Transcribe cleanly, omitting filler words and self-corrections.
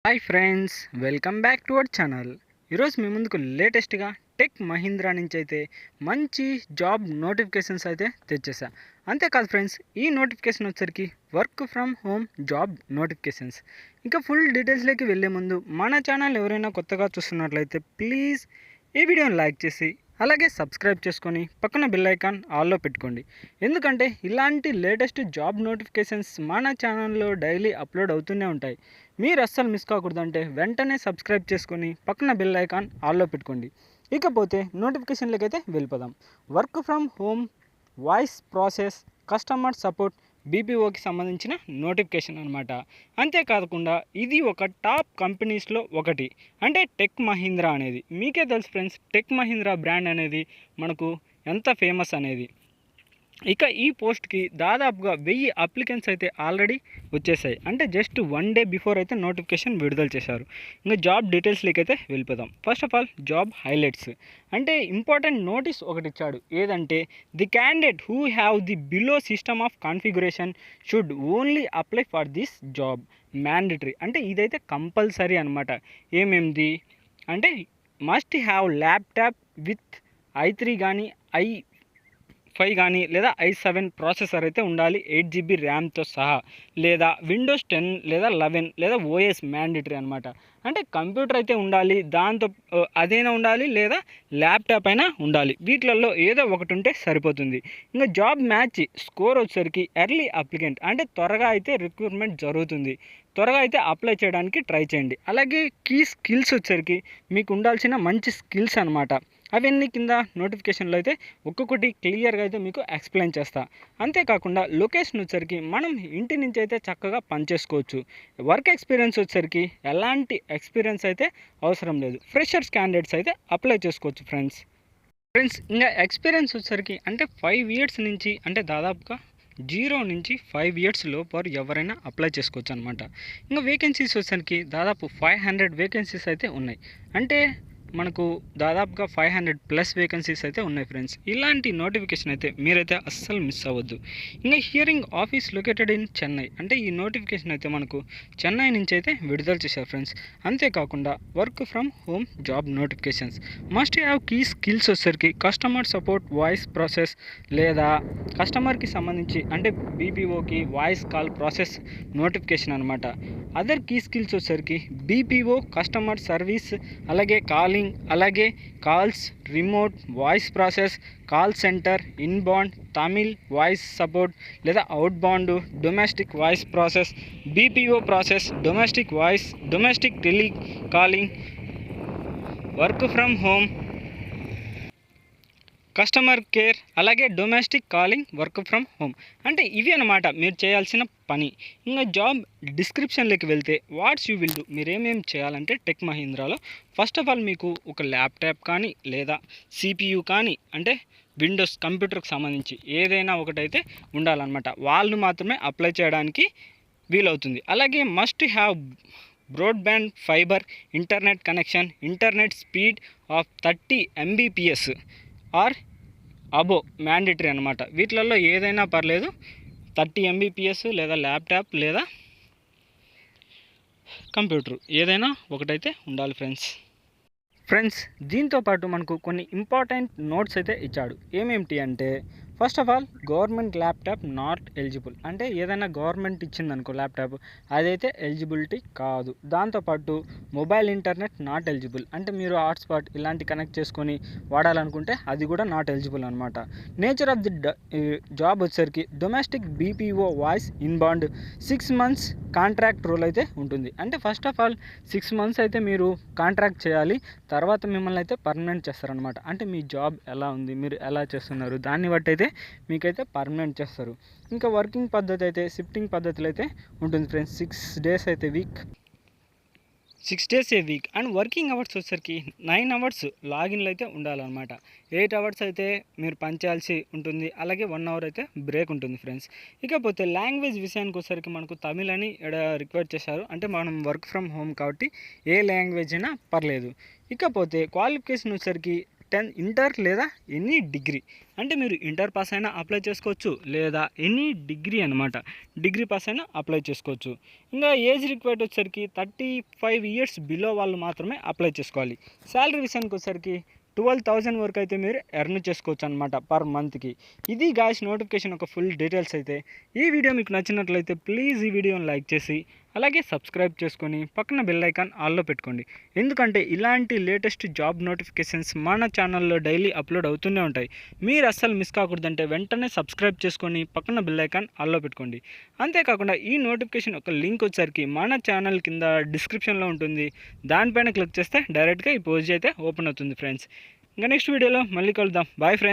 Hi friends, welcome back to our channel. ఈరోజు మీ ముందుకు లేటెస్ట్గా టెక్ మహీంద్రా నుంచి అయితే మంచి జాబ్ నోటిఫికేషన్స్ అయితే తెచ్చేసా. అంతేకాదు ఫ్రెండ్స్, ఈ నోటిఫికేషన్ వచ్చరికి work from home job notifications. ఇంకా ఫుల్ డీటెయిల్స్లోకి వెళ్ళే ముందు మన ఛానల్ ఎవరైనా కొత్తగా చూస్తున్నట్లయితే ప్లీజ్ ఈ వీడియోని లైక్ చేసి అలాగే సబ్స్క్రైబ్ చేసుకొని పక్కన బెల్ ఐకాన్ ఆల్లో పెట్టుకోండి. ఎందుకంటే ఇలాంటి లేటెస్ట్ జాబ్ నోటిఫికేషన్స్ మన ఛానల్లో డైలీ అప్లోడ్ అవుతూనే ఉంటాయి. మీరు అస్సలు మిస్ కాకూడదంటే వెంటనే సబ్స్క్రైబ్ చేసుకొని పక్కన బెల్ ఐకాన్ ఆల్లో పెట్టుకోండి. ఇకపోతే నోటిఫికేషన్లకి అయితే వెళ్ళిపోదాం. Work from home voice process customer support బీపీఓకి సంబంధించిన నోటిఫికేషన్ అనమాట. అంతేకాకుండా ఇది ఒక టాప్ కంపెనీస్లో ఒకటి, అంటే టెక్ మహీంద్రా అనేది. మీకే తెలుసు ఫ్రెండ్స్, టెక్ మహీంద్రా బ్రాండ్ అనేది మనకు ఎంత ఫేమస్ అనేది. ఇక ఈ పోస్ట్కి దాదాపుగా 1000 అప్లికెంట్స్ అయితే ఆల్రెడీ వచ్చేసాయి. అంటే జస్ట్ 1 డే బిఫోర్ అయితే నోటిఫికేషన్ విడుదల చేశారు. ఇంకా జాబ్ డీటెయిల్స్లోకి అయితే వెళ్ళిపోదాం. First of all job highlights, అంటే ఇంపార్టెంట్ నోటీస్ ఒకటి ఇచ్చాడు. ఏదంటే the candidate who have the below system of configuration should only apply for this job mandatory. అంటే ఇదైతే కంపల్సరీ అనమాట. ఏమేమిది అంటే must have laptop with i3 కానీ i5 కానీ లేదా i7 ప్రాసెసర్ అయితే ఉండాలి, 8GB ర్యామ్తో సహా, లేదా విండోస్ 10 లేదా 11 లేదా ఓఎస్ మ్యాండేటరీ అనమాట. అంటే కంప్యూటర్ అయితే ఉండాలి, దాంతో అదైనా ఉండాలి లేదా ల్యాప్టాప్ అయినా ఉండాలి. వీటిలలో ఏదో ఒకటి ఉంటే సరిపోతుంది. ఇంకా జాబ్ మ్యాచ్ స్కోర్ వచ్చేసరికి ఎర్లీ అప్లికెంట్, అంటే త్వరగా అయితే రిక్రూట్మెంట్ జరుగుతుంది, త్వరగా అయితే అప్లై చేయడానికి ట్రై చేయండి. అలాగే కీ స్కిల్స్ వచ్చేసరికి మీకు ఉండాల్సిన మంచి స్కిల్స్ అనమాట. అవన్నీ కింద నోటిఫికేషన్లో అయితే ఒక్కొక్కటి క్లియర్గా అయితే మీకు ఎక్స్ప్లెయిన్ చేస్తా. అంతేకాకుండా లొకేషన్ వచ్చేసరికి మనం ఇంటి నుంచి అయితే చక్కగా పనిచేసుకోవచ్చు. వర్క్ ఎక్స్పీరియన్స్ వచ్చేసరికి ఎలాంటి ఎక్స్పీరియన్స్ అయితే అవసరం లేదు, ఫ్రెషర్స్ క్యాండిడేట్స్ అయితే అప్లై చేసుకోవచ్చు ఫ్రెండ్స్. ఇంకా ఎక్స్పీరియన్స్ వచ్చేసరికి అంటే 5 ఇయర్స్ నుంచి, అంటే దాదాపుగా 0 నుంచి 5 ఇయర్స్ లోపు ఎవరైనా అప్లై చేసుకోవచ్చు అనమాట. ఇంకా వేకెన్సీస్ వచ్చేసరికి దాదాపు 500 వేకెన్సీస్ అయితే ఉన్నాయి. అంటే మనకు దాదాపుగా 500+ వేకెన్సీస్ అయితే ఉన్నాయి ఫ్రెండ్స్. ఇలాంటి నోటిఫికేషన్ అయితే మీరైతే అస్సలు మిస్ అవ్వద్దు. ఇంకా hearing office located in Chennai, అంటే ఈ నోటిఫికేషన్ అయితే మనకు చెన్నై నుంచి అయితే విడుదల చేశారు ఫ్రెండ్స్. అంతేకాకుండా work from home job notifications must have key skills వచ్చేసరికి కస్టమర్ సపోర్ట్ వాయిస్ ప్రాసెస్, లేదా కస్టమర్కి సంబంధించి అంటే బీపీఓకి వాయిస్ కాల్ ప్రాసెస్ నోటిఫికేషన్ అనమాట. అదర్ కీ స్కిల్స్ వచ్చేసరికి బీపీఓ కస్టమర్ సర్వీస్, అలాగే కాలింగ్, అలాగే calls, remote voice process, call centre, inbound Tamil voice support లేదా outbound, domestic voice process, BPO process, domestic voice, domestic telecalling, work from home, customer care, అలాగే domestic calling, work from home. అంటే ఇవి అనమాట మీరు చేయాల్సిన పని. ఇంకా జాబ్ డిస్క్రిప్షన్లోకి వెళ్తే వాట్స్ యూ విల్ డూ, మీరేమేమి చేయాలంటే టెక్ మహీంద్రాలో ఫస్ట్ ఆఫ్ ఆల్ మీకు ఒక ల్యాప్టాప్ కానీ లేదా సిపియు కానీ, అంటే విండోస్ కంప్యూటర్కి సంబంధించి ఏదైనా ఒకటైతే ఉండాలన్నమాట. వాళ్ళు మాత్రమే అప్లై చేయడానికి వీలవుతుంది. అలాగే must have broadband fibre internet connection, internet speed of 30 Mbps or above mandatory అనమాట. వీటిలలో ఏదైనా పర్లేదు, 30 Mbps లేదా ల్యాప్టాప్ లేదా కంప్యూటర్ ఏదైనా ఒకటైతే ఉండాలి ఫ్రెండ్స్. దీంతోపాటు మనకు కొన్ని ఇంపార్టెంట్ నోట్స్ అయితే ఇచ్చాడు. ఏమేమిటి అంటే first of all government laptop not eligible, అంటే ఏదైనా గవర్నమెంట్ ఇచ్చిందనుకో ల్యాప్టాప్ అదైతే ఎలిజిబిలిటీ కాదు. దాంతోపాటు మొబైల్ ఇంటర్నెట్ నాట్ ఎలిజిబుల్, అంటే మీరు హాట్స్పాట్ ఇలాంటి కనెక్ట్ చేసుకొని వాడాలనుకుంటే అది కూడా నాట్ ఎలిజిబుల్ అనమాట. నేచర్ ఆఫ్ ది జాబ్ వచ్చేసరికి domestic BPO voice inbound, 6 months contract role అయితే ఉంటుంది. అంటే ఫస్ట్ ఆఫ్ ఆల్ 6 months అయితే మీరు కాంట్రాక్ట్ చేయాలి, తర్వాత మిమ్మల్ని అయితే పర్మనెంట్ చేస్తారనమాట. అంటే మీ జాబ్ ఎలా ఉంది, మీరు ఎలా చేస్తున్నారు దాన్ని బట్టి అయితే మీకైతే పర్మనెంట్ చేస్తారు. ఇంకా వర్కింగ్ పద్ధతి అయితే షిఫ్టింగ్ పద్ధతులు అయితే ఉంటుంది ఫ్రెండ్స్. 6 days అయితే week, 6 days A week. And working hours వచ్చేసరికి 9 hours లాగిన్లు అయితే ఉండాలన్నమాట. 8 hours అయితే మీరు పనిచేయాల్సి ఉంటుంది, అలాగే 1 hour అయితే బ్రేక్ ఉంటుంది ఫ్రెండ్స్. ఇకపోతే లాంగ్వేజ్ విషయానికి వచ్చేసరికి మనకు తమిళ్ అని రిక్వెస్ట్ చేశారు. అంటే మనం వర్క్ ఫ్రమ్ హోమ్ కాబట్టి ఏ లాంగ్వేజ్ అయినా పర్లేదు. ఇకపోతే క్వాలిఫికేషన్ వచ్చేసరికి ఇంటర్ లేదా ఎనీ డిగ్రీ. అంటే మీరు ఇంటర్ పాస్ అయినా అప్లై చేసుకోవచ్చు, లేదా ఎనీ డిగ్రీ అనమాట. డిగ్రీ పాస్ అయినా అప్లై చేసుకోవచ్చు. ఇంకా ఏజ్ రిక్వైర్డ్ వచ్చేసరికి 35 ఇయర్స్ బిలో వాళ్ళు మాత్రమే అప్లై చేసుకోవాలి. శాలరీ విషయానికి వచ్చేసరికి 12,000 వరకు అయితే మీరు ఎర్న్ చేసుకోవచ్చు అనమాట పర్ మంత్కి. ఇది గాయ్స్ నోటిఫికేషన్ ఒక ఫుల్ డీటెయిల్స్ అయితే. ఈ వీడియో మీకు నచ్చినట్లయితే ప్లీజ్ ఈ వీడియోని లైక్ చేసి అలాగే సబ్స్క్రైబ్ చేసుకొని పక్కన బెల్ ఐకాన్ ఆల్లో పెట్టుకోండి. ఎందుకంటే ఇలాంటి లేటెస్ట్ జాబ్ నోటిఫికేషన్స్ మన ఛానల్లో డైలీ అప్లోడ్ అవుతూనే ఉంటాయి. మీరు అస్సలు మిస్ కాకూడదంటే వెంటనే సబ్స్క్రైబ్ చేసుకొని పక్కన బెల్ ఐకాన్ ఆల్లో పెట్టుకోండి. అంతేకాకుండా ఈ నోటిఫికేషన్ ఒక లింక్ వచ్చేసరికి మన ఛానల్ కింద డిస్క్రిప్షన్లో ఉంటుంది. దానిపైన క్లిక్ చేస్తే డైరెక్ట్గా ఈ పేజ్ అయితే ఓపెన్ అవుతుంది ఫ్రెండ్స్. ఇంకా నెక్స్ట్ వీడియోలో మళ్ళీ కలుద్దాం. Bye friends.